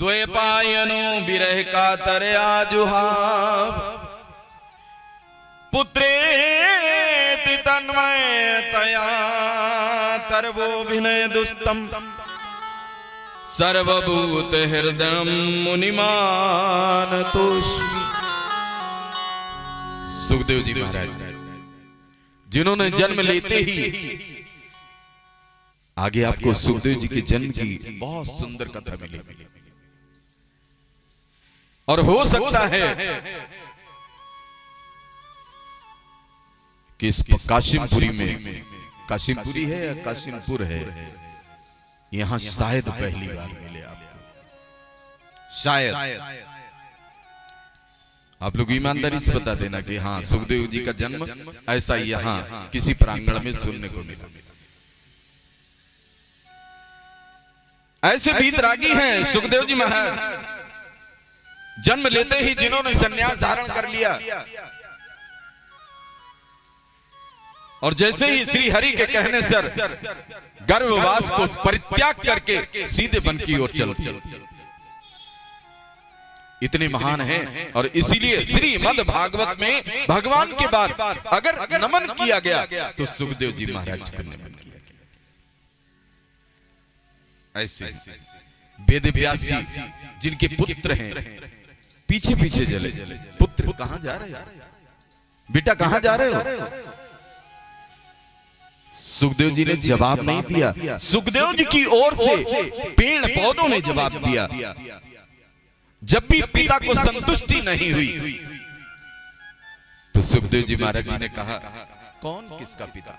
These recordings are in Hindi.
द्वैपायनो विरह का तरया जुहाव पुत्रेति तन्मयतया तरवोभिनय दुस्तम सर्वभूत हृदयं मुनिमानतोऽस्मि। सुखदेव जी महाराज जिन्होंने जन्म लेते ही आगे आपको सुखदेव जी के जन्म की बहुत सुंदर कथा मिलेगी और हो सकता है कि इस काशिमपुरी में, काशिमपुरी है या काशिमपुर है, यहां शायद पहली बार मिले आपको। शायद आप लोग ईमानदारी से बता देना कि हाँ सुखदेव जी का जन्म ऐसा यहां किसी प्रांगण में सुनने को मिला। ऐसे वीतरागी हैं सुखदेव जी महाराज, जन्म लेते ही जिन्होंने संन्यास धारण कर लिया और जैसे ही श्री हरि के कहने से गर्भवास को परित्याग करके सीधे वन की ओर चल दिए। इतने महान हैं और इसीलिए श्रीमद् भागवत में भगवान के बाद अगर नमन किया गया तो सुखदेव जी महाराज को नमन किया गया। ऐसे वेद व्यास जी जिनके पुत्र हैं पीछे पीछे चले, पुत्र कहां जा रहे हो, बेटा कहां जा रहे हो? सुखदेव जी ने जवाब नहीं दिया, सुखदेव जी की ओर से पेड़ पौधों ने जवाब दिया। जब भी पिता को संतुष्टि नहीं हुई तो सुखदेव जी महाराज जी ने कहा कौन किसका पिता?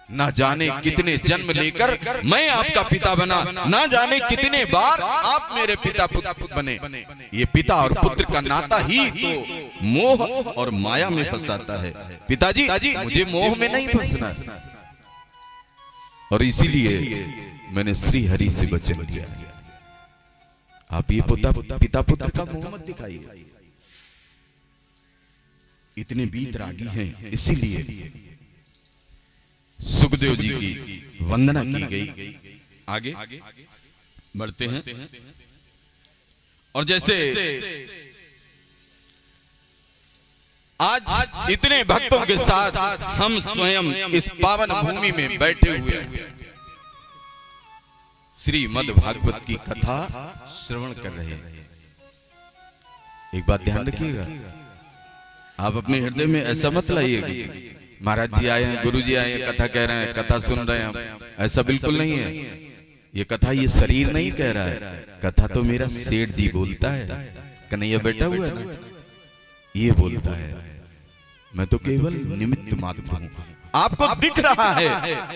ना जाने कितने जन्म लेकर मैं आपका पिता बना, ना जाने कितने बार आप मेरे पिता बने। ये पिता और पुत्र का नाता ही तो मोह और माया में फंसाता है। पिताजी मुझे मोह में नहीं फंसना और इसीलिए मैंने श्री हरि से वचन लिया है। आप ये पिता पुत्र का मोह मत दिखाइए। इतने वीतरागी हैं इसीलिए सुखदेव जी की वंदना की गई। आगे बढ़ते हैं और जैसे आज इतने भक्तों के साथ हम स्वयं इस पावन भूमि में बैठे हुए श्रीमद् भागवत की कथा श्रवण कर रहे हैं। एक बात ध्यान रखिएगा, आप अपने हृदय में ऐसा मत लाइएगा महाराज जी आए हैं, गुरु जी आए हैं, कथा कह रहे हैं, कथा सुन रहे हैं। ऐसा बिल्कुल नहीं है। ये कथा ये शरीर नहीं कह रहा है, कथा तो मेरा सेठ जी बोलता है, कन्हैया बैठा हुआ है ना, ये बोलता है। मैं तो केवल निमित्त मात्र हूं। आपको दिख रहा है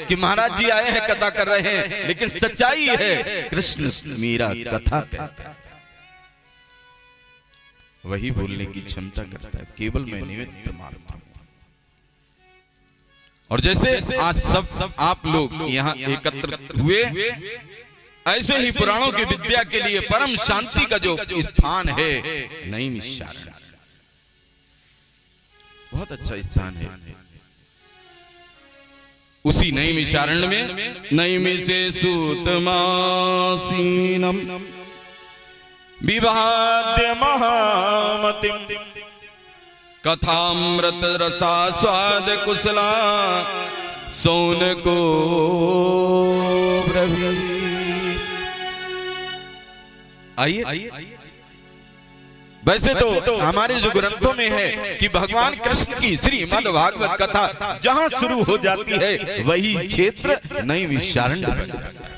कि महाराज जी आए हैं, कथा कर रहे हैं, लेकिन सच्चाई है कृष्ण मेरा कथा कहता है, वही बोलने की क्षमता करता है। केवल मैं निमित्त मात्र हूं। और जैसे आज सब आप लोग यहाँ एकत्र हुए, ऐसे ही पुराणों की विद्या के लिए परम शांति का जो स्थान है नैमिषारण्य, बहुत अच्छा स्थान है। उसी नैमिषारण्य में नैमिषे सूतमासीनम विवाद्य महामतिम कथामृत रसा स्वाद कुशला सोन को आइए। वैसे तो हमारे जो ग्रंथों में है कि भगवान कृष्ण की श्रीमद् भागवत कथा जहां शुरू हो जाती है वही क्षेत्र नैमिषारण्य बन जाता है।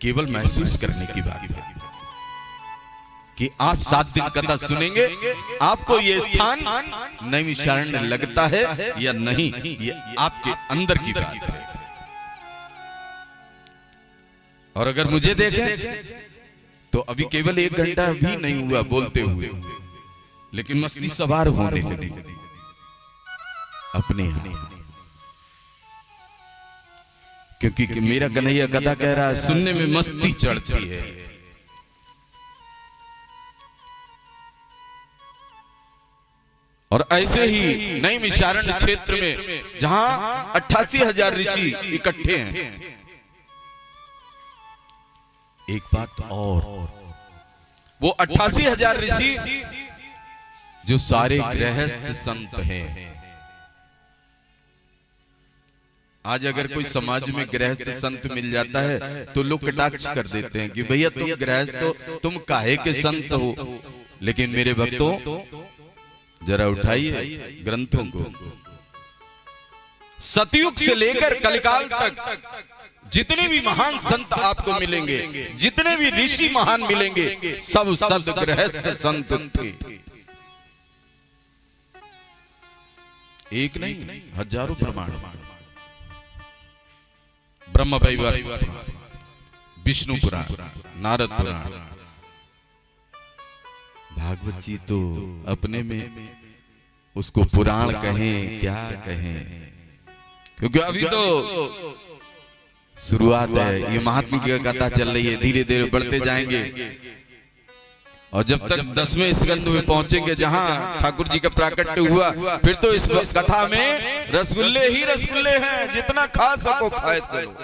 केवल महसूस करने की बात है कि आप 7 दिन कथा सुनेंगे, आपको ये स्थान नैमिषारण्य लगता है या नहीं, ये आपके अंदर की बात है। और अगर मुझे देखें तो अभी केवल 1 घंटा भी नहीं हुआ बोलते हुए, लेकिन मस्ती सवार होने लगी अपने यहाँ, क्योंकि मेरा कन्हैया कथा कह रहा है, सुनने में मस्ती चढ़ती है। और ऐसे ही नैमिषारण्य क्षेत्र में जहां 88,000 ऋषि इकट्ठे हैं, एक बात और, वो 88,000 ऋषि जो सारे गृहस्थ संत हैं। आज अगर कोई समाज में गृहस्थ संत मिल जाता है तो लोग कटाक्ष कर देते हैं कि भैया तुम गृहस्थ हो, तुम काहे के संत हो। लेकिन मेरे भक्तों, जरा उठाइए ग्रंथों को, सतयुग से लेकर कलिकाल तक जितने भी महान संत आपको मिलेंगे, जितने भी ऋषि महान मिलेंगे, सब सद गृहस्थ संत थे। एक नहीं, हजारों प्रमाण। ब्रह्म वैवर्त, विष्णु पुराण, नारद पुराण, भागवत जी तो अपने में उसको पुराण कहें क्या कहें, क्योंकि अभी तो शुरुआत है। ये महात्मा की कथा चल रही है, धीरे धीरे बढ़ते जाएंगे और जब तक 10वें स्कंद में पहुंचेंगे जहां ठाकुर जी का प्राकट्य हुआ, फिर तो इस कथा में रसगुल्ले ही रसगुल्ले हैं, जितना खा सको खाए चलो।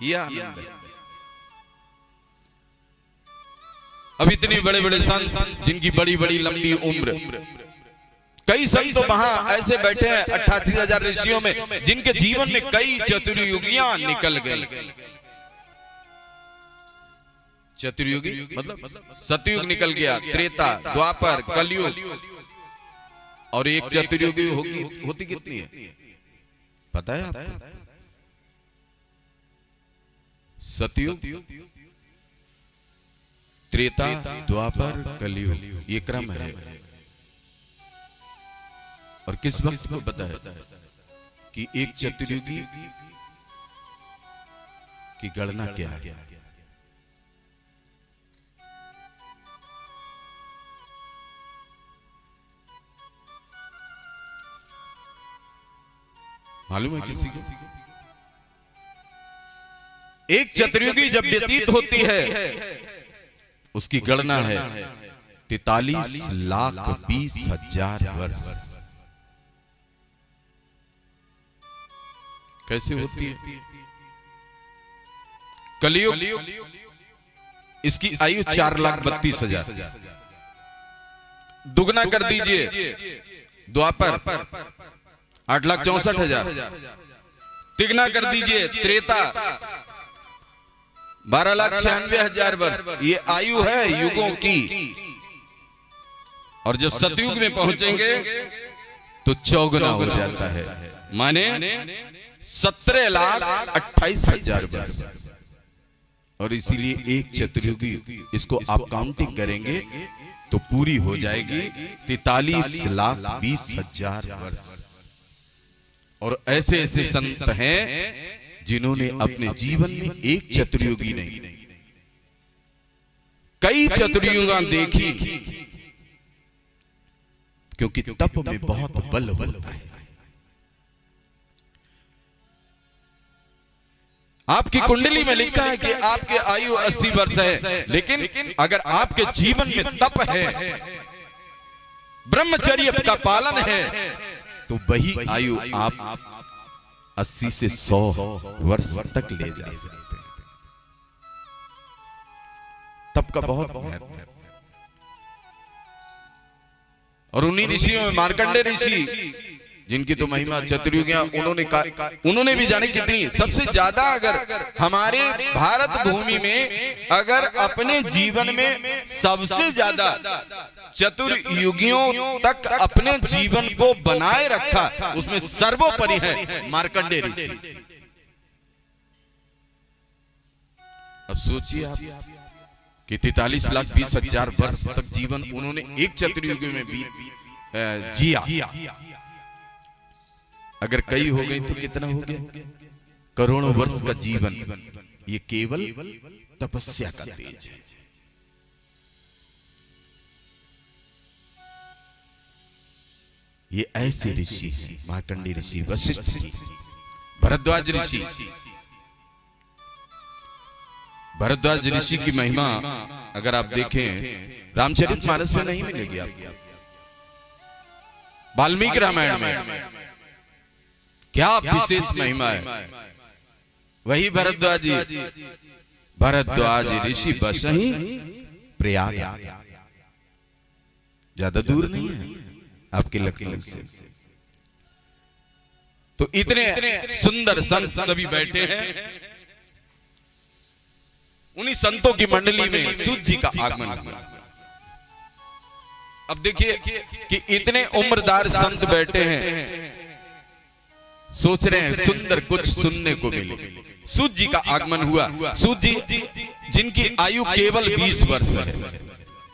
यह आनंद है। अब इतने बड़े बड़े संत जिनकी बड़ी बड़ी लंबी उम्र, कई संत तो वहां ऐसे बैठे हैं 88,000 ऋषियों में जिनके जीवन में कई चतुर्युगियां निकल गई। चतुर्युगी मतलब सतयुग निकल गया, त्रेता, द्वापर, कलयुग, और एक चतुर्युगी होती कितनी है पता है आपको? सतयुग, त्रेता, द्वापर, कलयुग, ये क्रम है। और किस वक्त को पता है कि एक चतुर्युगी की गणना क्या है? मालूम है किसी को? एक चतुर्युगी जब व्यतीत होती है उसकी गणना है 43,20,000 वर्ष। कैसे होती है? कलयुग इसकी आयु 4,32,000, दुगना कर दीजिए। द्वापर 8,64,000, तिगना कर दीजिए। त्रेता 12,96,000 वर्ष। ये आयु है युगों की। और जब सतयुग में पहुंचेंगे तो चौगुना हो जाता है, माने 17,28,000 वर्ष। और इसीलिए एक चतुर्युगी, इसको आप काउंटिंग करेंगे तो पूरी हो जाएगी 43,20,000 वर्ष। और ऐसे ऐसे संत हैं जिन्होंने अपने जीवन में एक चतुर्युगी नहीं, कई चतुर्युगां देखी, क्योंकि तप में बहुत बल होता है। आपकी कुंडली में लिखा है कि आपके आयु 80 वर्ष है, लेकिन अगर आपके जीवन में तप है, ब्रह्मचर्य का पालन है, तो वही आयु आप 80 से 100 वर्ष तक ले जा सकते हैं। तप का बहुत महत्व है। और उन्हीं ऋषियों में मार्कंडेय ऋषि, जिनकी तो महिमा चतुर्युगियां, उन्होंने भी जाने कितनी, सबसे ज्यादा अगर हमारे भारत भूमि में अगर अपने जीवन में सबसे ज्यादा चतुर्युगियों तक अपने जीवन को बनाए रखा, उसमें सर्वोपरि है मार्कंडेय ऋषि। अब सोचिए आप कि 43,20,000 वर्ष तक जीवन उन्होंने एक चतुर्युगी में भी जिया। अगर कई हो गई तो कितना हो गया? करोड़ों वर्ष का जीवन। ये केवल तपस्या का तेज है। ये ऐसे ऋषि हैं, मार्कंडेय ऋषि, वशिष्ठ जी, भरद्वाज ऋषि। भरद्वाज ऋषि की महिमा अगर आप देखें रामचरितमानस में नहीं मिलेगी आपको, वाल्मीकि रामायण में क्या विशेष महिमा है। वही भरद्वाज जी भरद्वाज ऋषि बसहि प्रयाग। ज्यादा दूर नहीं है आपके लखनऊ से। तो इतने सुंदर संत सभी बैठे हैं। उन्हीं संतों की मंडली में सूत जी का आगमन हुआ। अब देखिए कि इतने उम्रदार संत बैठे हैं, सोच रहे हैं सुंदर कुछ सुनने को मिले। सूत जी का आगमन हुआ। सूत जी जिनकी आयु केवल 20 वर्ष है,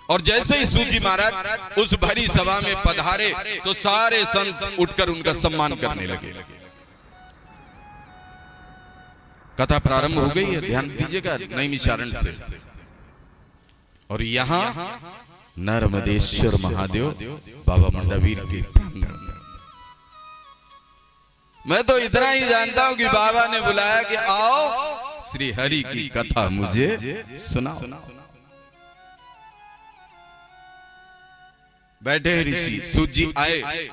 और जैसे ही सूत जी महाराज उस भरी सभा में पधारे तो सारे संत उठकर उनका सम्मान करने लगे। कथा प्रारंभ हो गई है, ध्यान दीजिएगा नैमिषारण्य से। और यहां नर्मदेश्वर महादेव बाबा मंडावीर के प्रांगण में। मैं तो इतना ही जानता हूं कि बाबा ने बुलाया कि आओ श्री हरि की कथा मुझे सुनाओ। बैठे ऋषि, सूत जी आए।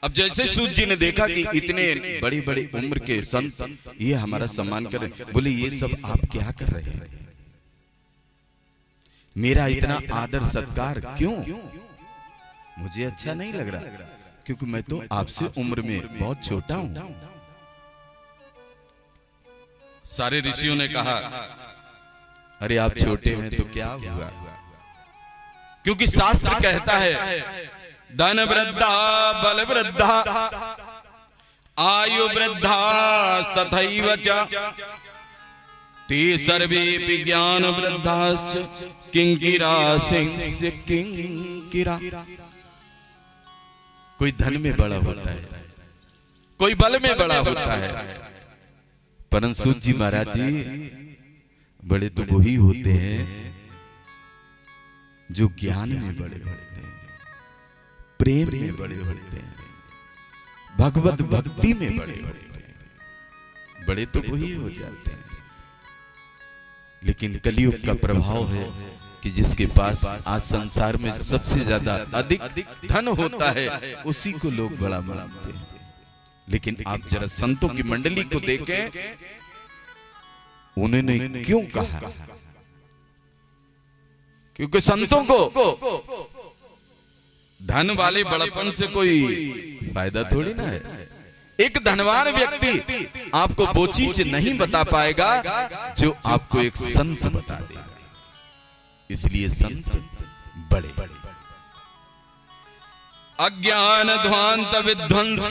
अब जैसे सूत जी ने देखा कि इतने बड़ी बड़ी उम्र के संत ये हमारा सम्मान कर रहे, बोले ये सब आप क्या कर रहे हैं? मेरा इतना आदर सत्कार क्यों? मुझे अच्छा नहीं लग रहा, क्योंकि मैं तो आपसे उम्र में बहुत छोटा हूं। सारे ऋषियों ने कहा अरे आप छोटे हैं तो क्या हुआ, क्योंकि शास्त्र कहता है धन वृद्धा बल वृद्धा आयु वृद्धा तथैव च ते सर्वेपि ज्ञान वृद्धाश्च किंकिरा सिंह किंकिरा। कोई धन में बड़ा होता है, कोई बल में बड़ा होता है, परंतु सूत जी महाराज जी बड़े तो वही होते हैं जो ज्ञान में बड़े होते हैं, प्रेम में बड़े होते हैं, भगवत भक्ति में बड़े होते हैं। बड़े तो वही हो जाते हैं। लेकिन कलयुग का प्रभाव है कि जिसके पास आज संसार में सबसे ज्यादा अधिक धन होता है उसी को लोग बड़ा मानते हैं। लेकिन आप जरा संतों की मंडली को देखें, उन्होंने क्यों कहा? क्योंकि संतों को धन वाले बड़पन से कोई फायदा थोड़ी ना है। एक धनवान व्यक्ति आपको वो चीज नहीं बता पाएगा जो आपको एक संत बता देगा। इसलिए संत बड़े। अज्ञान ध्वांत विध्वंस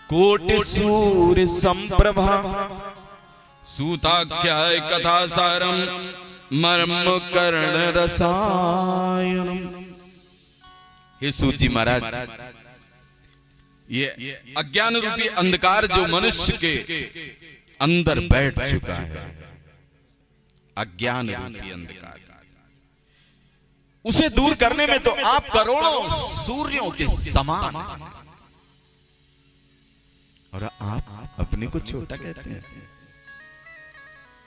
कोटि सूर्य संप्रभा सूताख्याय कथा सारम मर्म कर्ण रसायनम। हे सूत जी महाराज, ये अज्ञान रूपी अंधकार जो मनुष्य के अंदर बैठ चुका है, अज्ञान रूपी अंधकार, उसे दूर करने में तो आप करोड़ों सूर्यों के समान, और आप अपने को छोटा कहते हैं।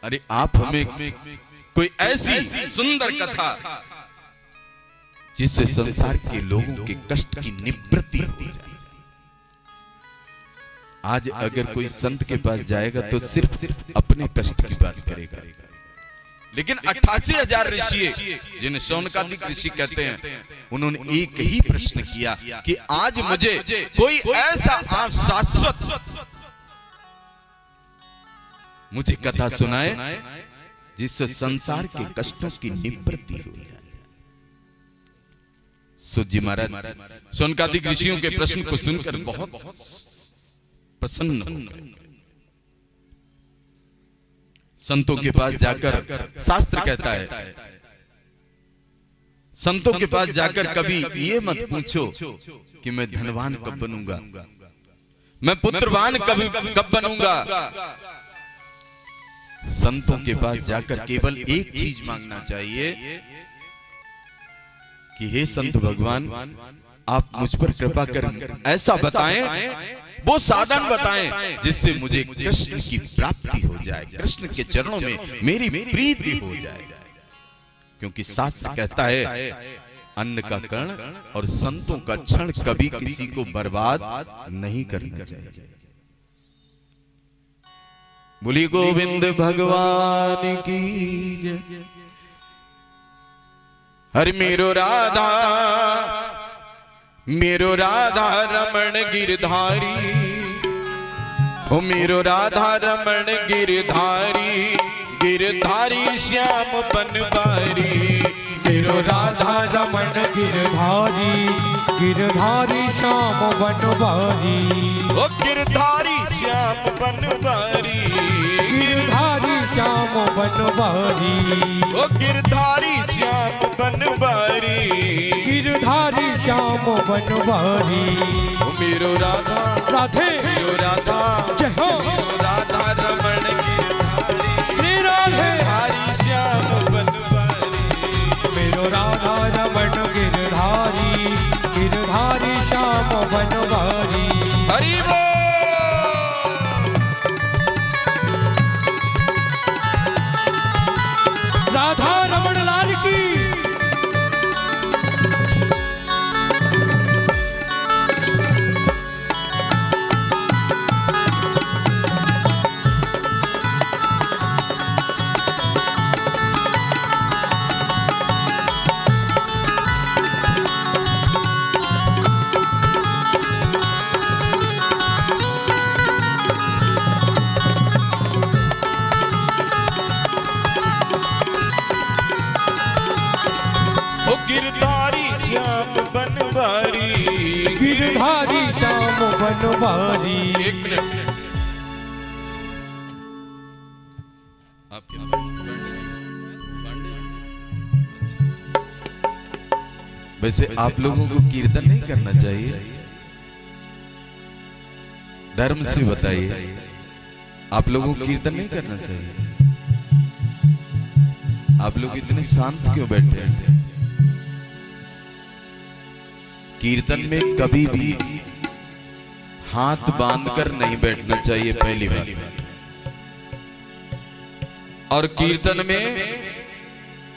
अरे आप हमें कोई ऐसी सुंदर कथा जिससे संसार के लोगों के कष्ट की निवृत्ति हो जाए। आज अगर कोई संत के पास जाएगा तो सिर्फ अपने कष्ट की बात करेगा, लेकिन 88,000 ऋषि जिन्हें शौनकादिक ऋषि कहते हैं, उन्होंने एक ही प्रश्न किया कि आज मुझे कोई ऐसा आप शाश्वत मुझे कथा सुनाए जिससे संसार के कष्टों की निवृत्ति हो जाए। सूत जी महाराज शौनकादिक ऋषियों के प्रश्न को सुनकर बहुत प्रसन्न हो गए। संतों के पास जाकर, शास्त्र कहता है संतों के पास जाकर कभी ये मत पूछो कि मैं धनवान कब बनूंगा, मैं पुत्रवान कब बनूंगा। संतों के पास जाकर केवल एक चीज मांगना चाहिए कि हे संत भगवान, आप मुझ पर कृपा कर ऐसा बताएं, वो साधन बताएं जिससे मुझे कृष्ण की प्राप्ति हो जाए, कृष्ण के चरणों में मेरी प्रीति हो जाए। क्योंकि शास्त्र कहता है अन्न का कण और संतों का क्षण कभी किसी को बर्बाद नहीं करना चाहिए। बोली गोविंद भगवान की जय। हरि मेरो राधा रमण गिरधारी, ओ मेरो राधा रमण गिरधारी, गिरधारी श्याम बनवारी। मेरो राधा रमण गिरधारी, गिरधारी श्याम बनवारी। ओ गिरधारी श्याम बनवारी, गिरधारी श्याम बनवारी। ओ गिरधारी श्याम बनवारी, गिरधारी श्याम बनवारी। ओ मेरो राधा राधे मेरो राधा जय हो। मेरो राधा रमण गिरधारी, श्री राधे गिरधारी श्याम बनवारी। मेरो राधा रमण गिरधारी, गिरधारी श्याम बनवारी। हरि बोल। राधा रमण लाल की। गिरधारी श्याम बनवारी, गिरधारी श्याम बनवारी। एक मिनट आपके वैसे आप लोगों को कीर्तन नहीं करना चाहिए, धर्म से बताइए। आप लोगों को कीर्तन नहीं करना चाहिए। आप लोग इतने शांत क्यों बैठे हैं? कीर्तन में कभी भी हाथ बांधकर नहीं बैठना चाहिए, पहली बात। और कीर्तन में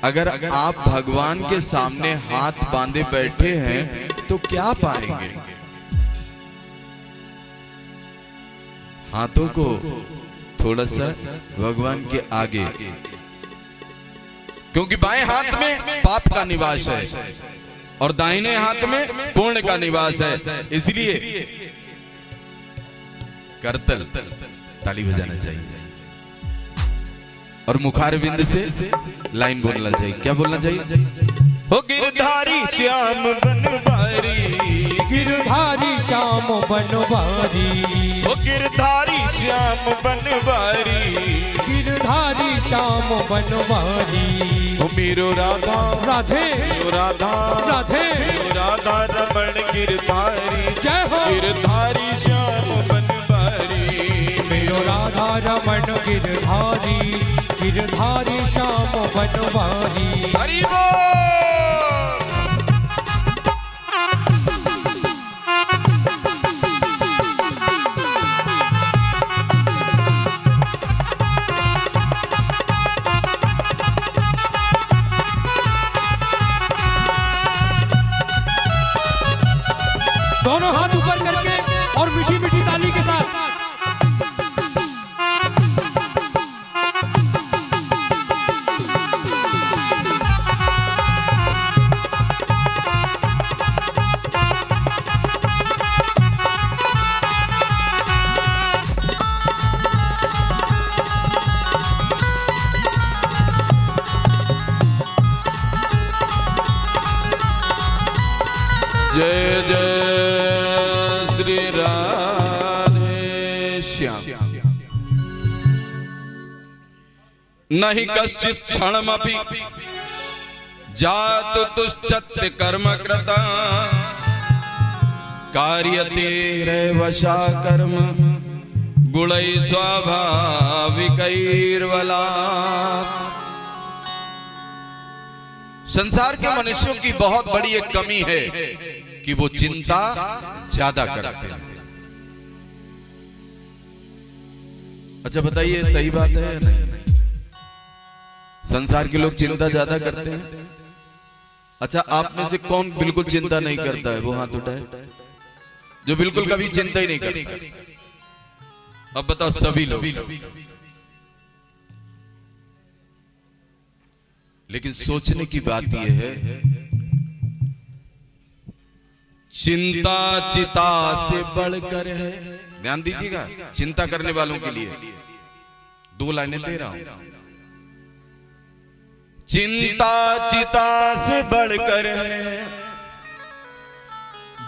अगर आप भगवान के सामने हाथ बांधे बैठे हैं तो क्या पाएंगे? हाथों को थोड़ा सा भगवान के आगे, क्योंकि बाएं हाथ में पाप का निवास है और दाहिने हाथ में पुण्य का निवास है, इसलिए करतल ताली बजाना चाहिए और मुखारविंद से लाइन बोलना चाहिए। क्या बोलना चाहिए? हो गिरधारी श्याम बनवारी, गिरधारी श्याम बनवारी। हो गिरधारी श्याम बनवारी, गिरधारी श्याम बनवारी। हो मेरो राधा राधे मेरो राधा राधे मेरो राधा रमण गिरधारी, जय हो। गिरधारी श्याम बनवारी। मेरो राधा रमण गिरधारी, गिरधारी श्याम बनवारी। हरि बोल। दोनों हाथ ऊपर करके और मीठी मीठी ताली के साथ। जय जय श्री राधे श्याम। नहीं कश्चित् क्षणमपि जातु तुष्टत्य कर्म कृता, कार्यते रैवशा कर्म गुणै स्वाभाविकैर्बला। संसार के मनुष्यों की बहुत बड़ी एक कमी है कि वो चिंता ज्यादा करते हैं। अच्छा बताइए, सही बात है या नहीं? संसार के लोग चिंता ज्यादा करते हैं। अच्छा, आप में से कौन बिल्कुल चिंता नहीं करता है? वो हाथ उठाए जो बिल्कुल कभी चिंता ही नहीं करता। अब बताओ, सभी लोग लेकिन सोचने की बात यह है, चिंता चिता से बढ़कर है। ध्यान दीजिएगा, चिंता करने वालों के लिए 2 लाइनें दे रहा हूं। चिंता चिता से बढ़कर है,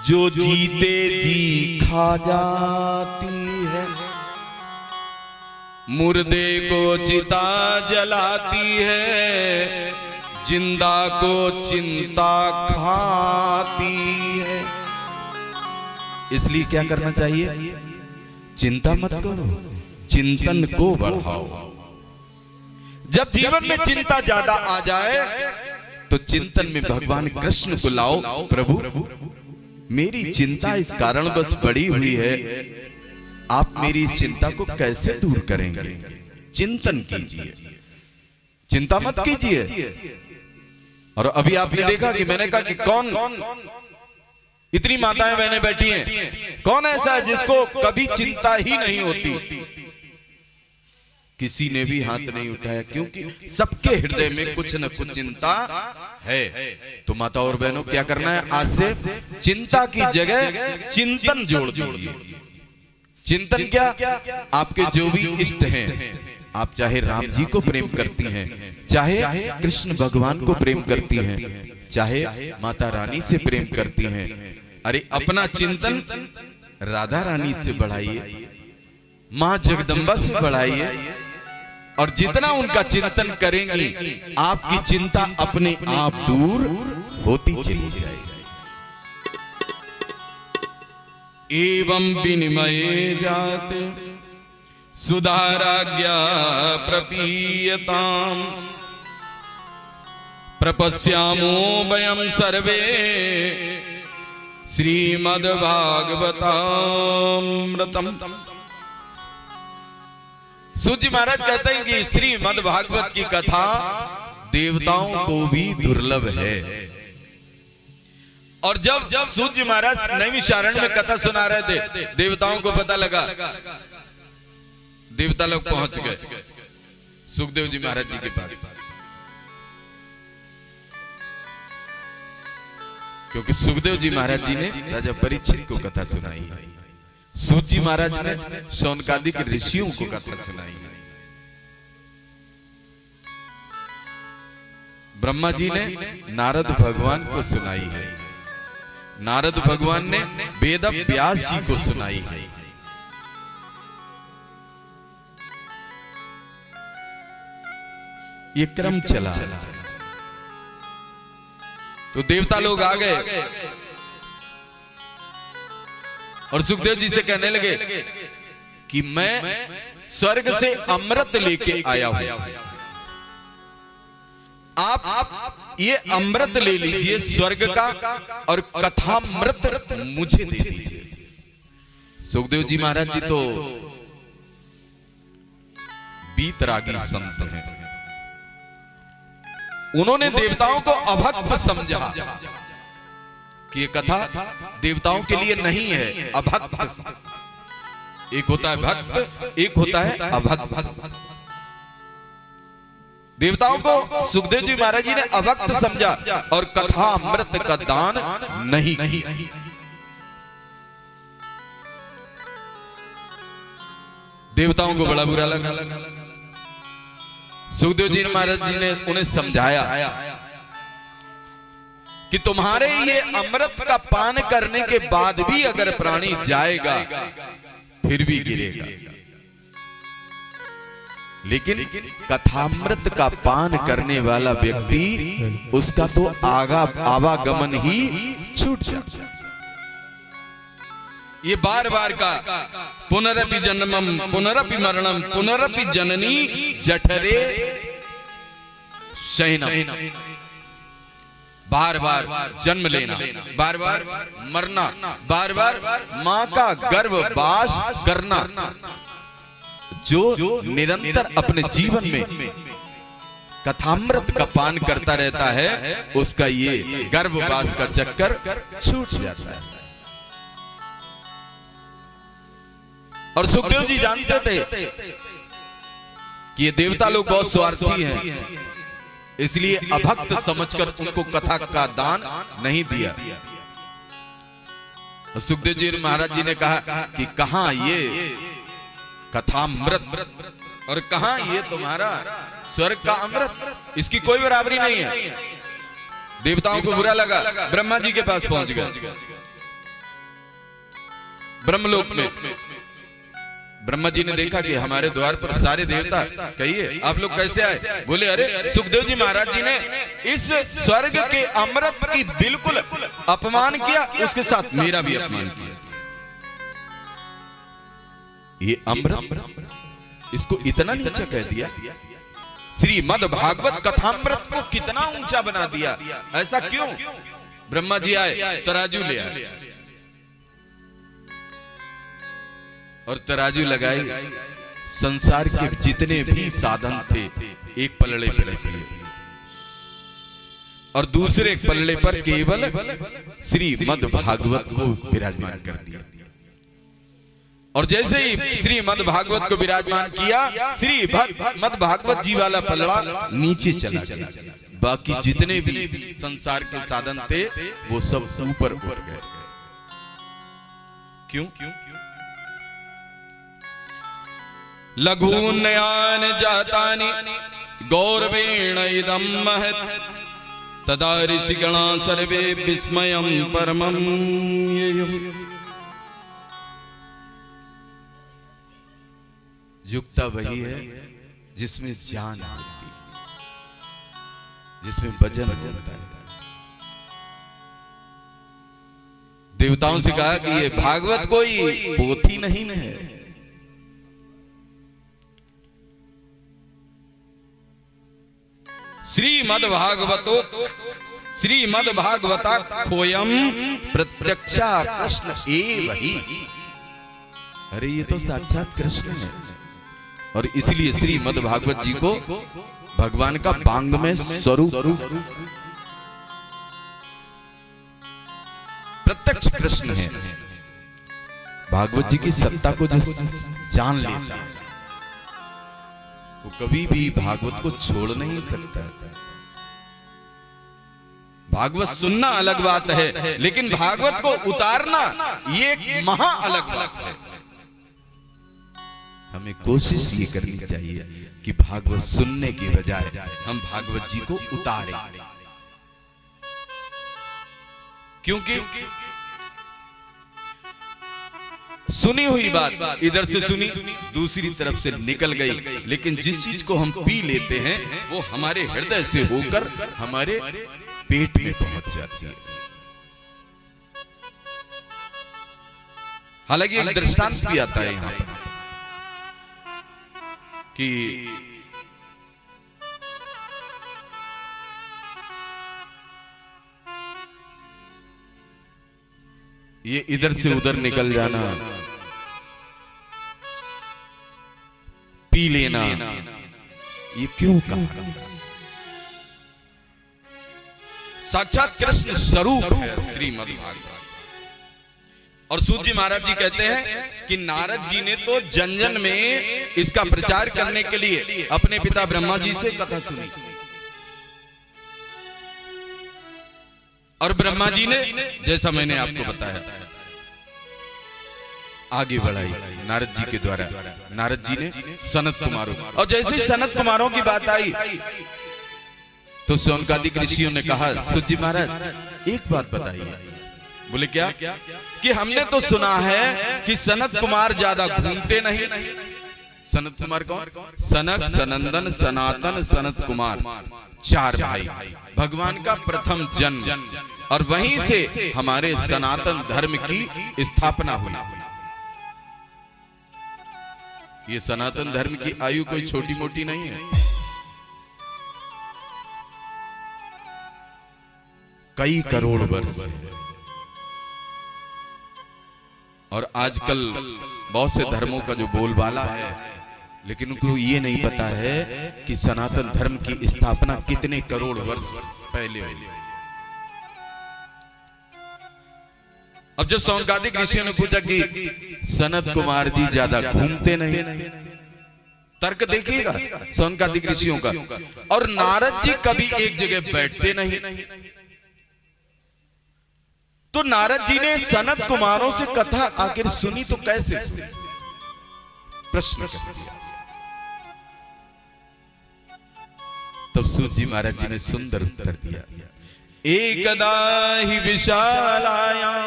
जो जीते जी खा जाती है, मुर्दे को चिता जलाती है, जिंदा को चिंता खाती है। इसलिए क्या करना चाहिए? चिंता मत करो, चिंतन को बढ़ाओ। जब जीवन में चिंता ज्यादा आ जाए तो चिंतन में भगवान कृष्ण को लाओ। प्रभु, मेरी चिंता इस कारण बस बढ़ी हुई है, आप मेरी इस चिंता को कैसे दूर करेंगे? चिंतन कीजिए, चिंता मत कीजिए। और अभी आपने देखा कि मैंने कहा कि कौन, इतनी माताएं बहनें बैठी हैं, कौन ऐसा है जिसको कभी चिंता ही नहीं होती? किसी ने भी हाथ नहीं उठाया, क्योंकि सबके हृदय में कुछ न कुछ चिंता है। तो माता और बहनों, क्या करना है? आज से चिंता की जगह चिंतन जोड़ दीजिए। चिंतन क्या? आपके जो भी इष्ट हैं, आप चाहे राम जी को प्रेम करती हैं, चाहे कृष्ण भगवान को प्रेम करती हैं, चाहे माता रानी से प्रेम करती हैं, अरे अपना चिंतन राधा रानी से बढ़ाइए, मां जगदम्बा से बढ़ाइए। और जितना उनका चिंतन करेंगी, आपकी चिंता अपने आप दूर होती चली जाएगी। एवं विनिमये जाते सुधाराज्ञा प्रपीयताम्, प्रपश्यामो वयं सर्वे श्रीमद्भागवतामृतम्। सूत जी महाराज कहते हैं कि श्रीमद् भागवत की कथा देवताओं को भी दुर्लभ है। और जब सूत जी महाराज नैमिषारण्य में कथा सुना रहे थे, देवताओं को पता लगा, देवता लोग पहुंच गए सुखदेव जी महाराज जी के पास, क्योंकि सुखदेव जी महाराज जी ने राजा परीक्षित को कथा सुनाई है, सूत जी महाराज ने शौनकादिक ऋषियों को कथा सुनाई है, ब्रह्मा जी ने नारद भगवान को सुनाई है, नारद भगवान ने वेद व्यास जी को सुनाई है। ये क्रम चला, तो देवता लोग आ गए और सुखदेव जी से कहने लगे कि मैं स्वर्ग से अमृत लेके आया हूं, आप ये अमृत ले लीजिए स्वर्ग का और कथामृत मुझे दे दीजिए। सुखदेव जी महाराज जी तो बीतरागी संत हैं, उन्होंने देवताओं को अभक्त समझा कि ये कथा देवताओं के लिए नहीं है, अभक्त। एक होता है भक्त, एक होता है अभक्त। देवताओं को सुखदेव जी महाराज जी ने अभक्त समझा और कथा अमृत का दान नहीं किया। देवताओं को बड़ा बुरा लगा। सुखदेव जी महाराज जी ने उन्हें समझाया कि तुम्हारे ये अमृत का पान करने के बाद भी अगर प्राणी जाएगा फिर भी गिरेगा, लेकिन कथामृत का पान करने वाला व्यक्ति, उसका तो आवागमन ही छूट जाता। ये बार बार का पुनरपि जन्मम पुनरपि मरणम पुनरपि जननी जठरे शयनम, बार बार जन्म लेना, बार बार मरना, बार बार मां का गर्भवास करना, जो निरंतर अपने जीवन में कथामृत का पान करता रहता है, उसका ये गर्भवास का चक्कर छूट जाता है। और सुखदेव जी जानते थे कि ये देवता लोग बहुत स्वार्थी हैं, इसलिए अभक्त समझकर उनको कथा का दान नहीं दिया। सुखदेव जी महाराज जी ने कहा कि कहां ये कथामृत और कहां ये तुम्हारा स्वर्ग का अमृत, इसकी कोई बराबरी नहीं है। देवताओं को बुरा लगा, ब्रह्मा जी के पास पहुंच गए। ब्रह्मलोक में ब्रह्मा जी ने देखा कि हमारे द्वार पर सारे देवता, कहिए आप लोग कैसे आए? बोले अरे सुखदेव जी महाराज जी ने इस स्वर्ग के अमृत की बिल्कुल अपमान किया, उसके साथ मेरा भी अपमान किया। ये अमृत इसको इतना नीचा कह दिया, श्रीमद् भागवत कथामृत को कितना ऊंचा बना दिया। ऐसा क्यों? ब्रह्मा जी आए, तराजू ले आए और तराजू लगाई, संसार के जितने भी साधन थे एक पलड़े पर रख दिए और दूसरे पलड़े पर केवल श्रीमद् भागवत को विराजमान कर दिया। और जैसे ही श्रीमद् भागवत को विराजमान किया, श्रीमद् भागवत जी वाला पलड़ा नीचे चला गया, बाकी जितने भी संसार के साधन थे वो सब ऊपर उठ गए। क्यों? लघून्नयान जातानि गौरवेण इदं महत् तदा ऋषिगणा सर्वे विस्मयं परमं ययुः। युक्ता वही है जिसमें ज्ञान होती है, जिसमें भजन होता है। देवताओं से कहा कि ये भागवत कोई पोथी नहीं है, श्रीमद् भागवता खोयम प्रत्यक्षा कृष्ण एव ही। अरे ये तो साक्षात कृष्ण है, और इसलिए श्रीमद् भागवत जी को भगवान का बांग में स्वरूप प्रत्यक्ष कृष्ण है। भागवत जी की सत्ता को जो जान लेता है वो कभी भी भागवत को छोड़ नहीं सकता। भागवत सुनना अलग बात है, लेकिन भागवत को उतारना ये एक महा अलग बात है। हमें कोशिश ये करनी चाहिए कि भागवत सुनने की बजाय हम भागवत जी को उतारें, क्योंकि सुनी हुई बात इधर से सुनी, दूसरी तरफ से निकल गई, लेकिन जिस चीज को हम पी लेते हैं वो हमारे हृदय से होकर हमारे पेट में पहुंच जाती है। हालांकि एक दृष्टांत भी आता है यहां पर कि ये इधर से उधर निकल जाना, पी लेना, ये क्यों कहा? साक्षात कृष्ण स्वरूप है श्रीमद् भागवत। और सूत जी महाराज जी कहते हैं कि नारद जी ने तो जन जन में इसका प्रचार करने के लिए अपने पिता ब्रह्मा जी से कथा सुनी, और ब्रह्मा जी ने, जैसा मैंने आपको बताया, आगे बढ़ाई नारद जी के द्वारा। नारद जी ने सनत कुमारों, और जैसे ही सनत कुमारों की बात आई तो शौनकादिक ऋषियों ने कहा, सूत जी महाराज एक बात बताइए। बोले क्या? कि हमने तो सुना है कि सनत कुमार ज्यादा घूमते नहीं। सनत कुमार कौन? सनक, सनंदन, सनातन, सनत कुमार, चार भाई, भगवान का प्रथम जन्म, और वहीं से हमारे सनातन धर्म की स्थापना हुई। ये सनातन धर्म की आयु कोई छोटी मोटी नहीं है, कई करोड़ वर्ष। और आजकल बहुत से धर्मों का जो बोलबाला है, लेकिन उनको ये नहीं पता है कि सनातन धर्म की स्थापना कितने करोड़ वर्ष पहले हुई। अब जब शौनकादिक ऋषियों ने पूछा कि सनत कुमार जी ज्यादा घूमते नहीं, तर्क देखिएगा सौनकादिक ऋषियों का। और नारद जी कभी एक जगह बैठते नहीं। तो नारद जी ने सनत कुमारों से कथा आखिर सुनी तो कैसे सुनी, प्रश्न कर दिया। तब सूत जी महाराज जी ने सुंदर उत्तर दिया। एकदा ही विशालायां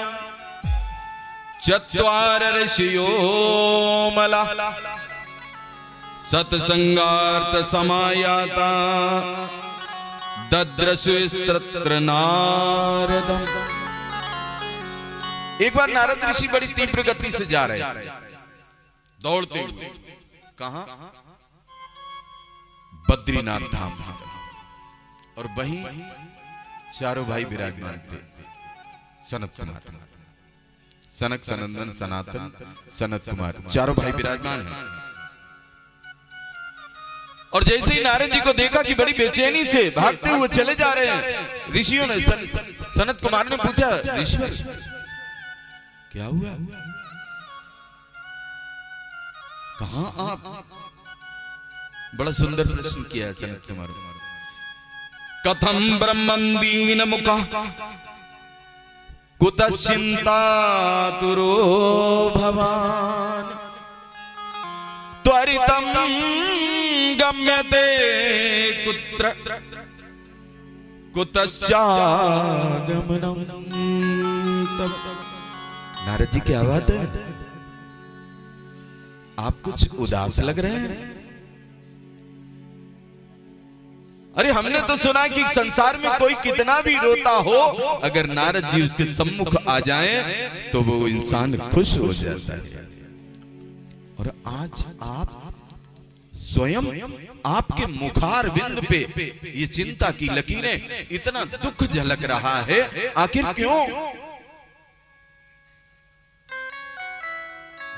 चत्वार ऋषियो मला सत्संगार्थ समायाता दद्रशुस्त्र नारदम। एक बार नारद ऋषि बड़ी तीव्र गति से जा रहे थे, दौड़ते हुए। कहां? बद्रीनाथ धाम। और वहीं चारों भाई विराजमान थे। सनत कुमार, सनक, सनंदन, सनातन, सनत कुमार, चारों भाई विराजमान हैं। और जैसे ही नारद जी को देखा कि बड़ी बेचैनी से भागते हुए चले जा रहे हैं, ऋषियों ने सनत कुमार ने पूछा, ऋषिवर क्या हुआ, कहां आप? बड़ा सुंदर प्रश्न किया है सनत कुमार। कथम ब्रह्मंदीन मुखा कुतश्चिंता तुरो भवान त्वरितम गम्यते कुत्र कुतश्चागमनम। नारद जी क्या बात है, आप कुछ उदास लग रहे हैं? अरे हमने तो सुना कि संसार में कोई कितना भी रोता हो, अगर नारद जी उसके सम्मुख आ जाएं तो वो इंसान खुश हो जाता है। और आज आप स्वयं आपके मुखार बिंद पे ये चिंता की लकीरें, इतना दुख झलक रहा है, आखिर क्यों?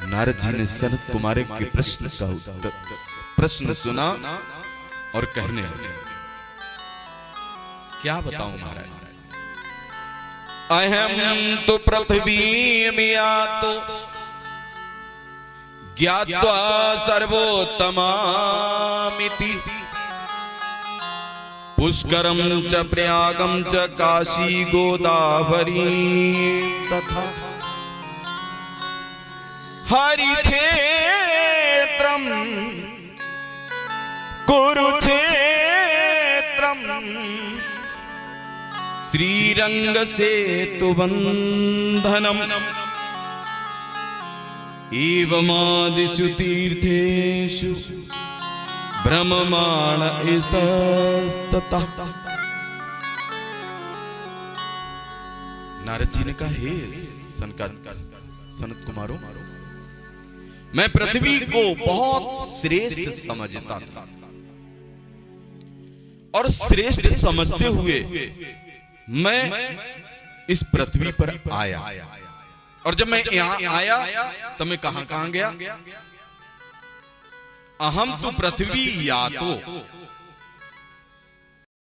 नारद जी ने सनत कुमार के प्रश्न का उत्तर, प्रश्न सुना और कहने लगे, क्या बताऊं महाराज, अहम तो पृथ्वी में आतो ज्ञात्वा सर्वोत्तमामिति पुष्करम च प्रयागम च काशी गोदावरी तथा हरिक्षेत्रम कुरुक्षेत्रम श्रीरंग सेतु बंधनम एवमादिषु तीर्थेषु ब्रह्ममाण इस्ततः। नारद जी ने कहा, हे सनत कुमारों, मैं पृथ्वी को बहुत श्रेष्ठ समझता था और श्रेष्ठ समझते हुए मैं इस पृथ्वी पर आया। और जब मैं यहां आया तो मैं कहां कहां गया? अहम तो पृथ्वी यातो,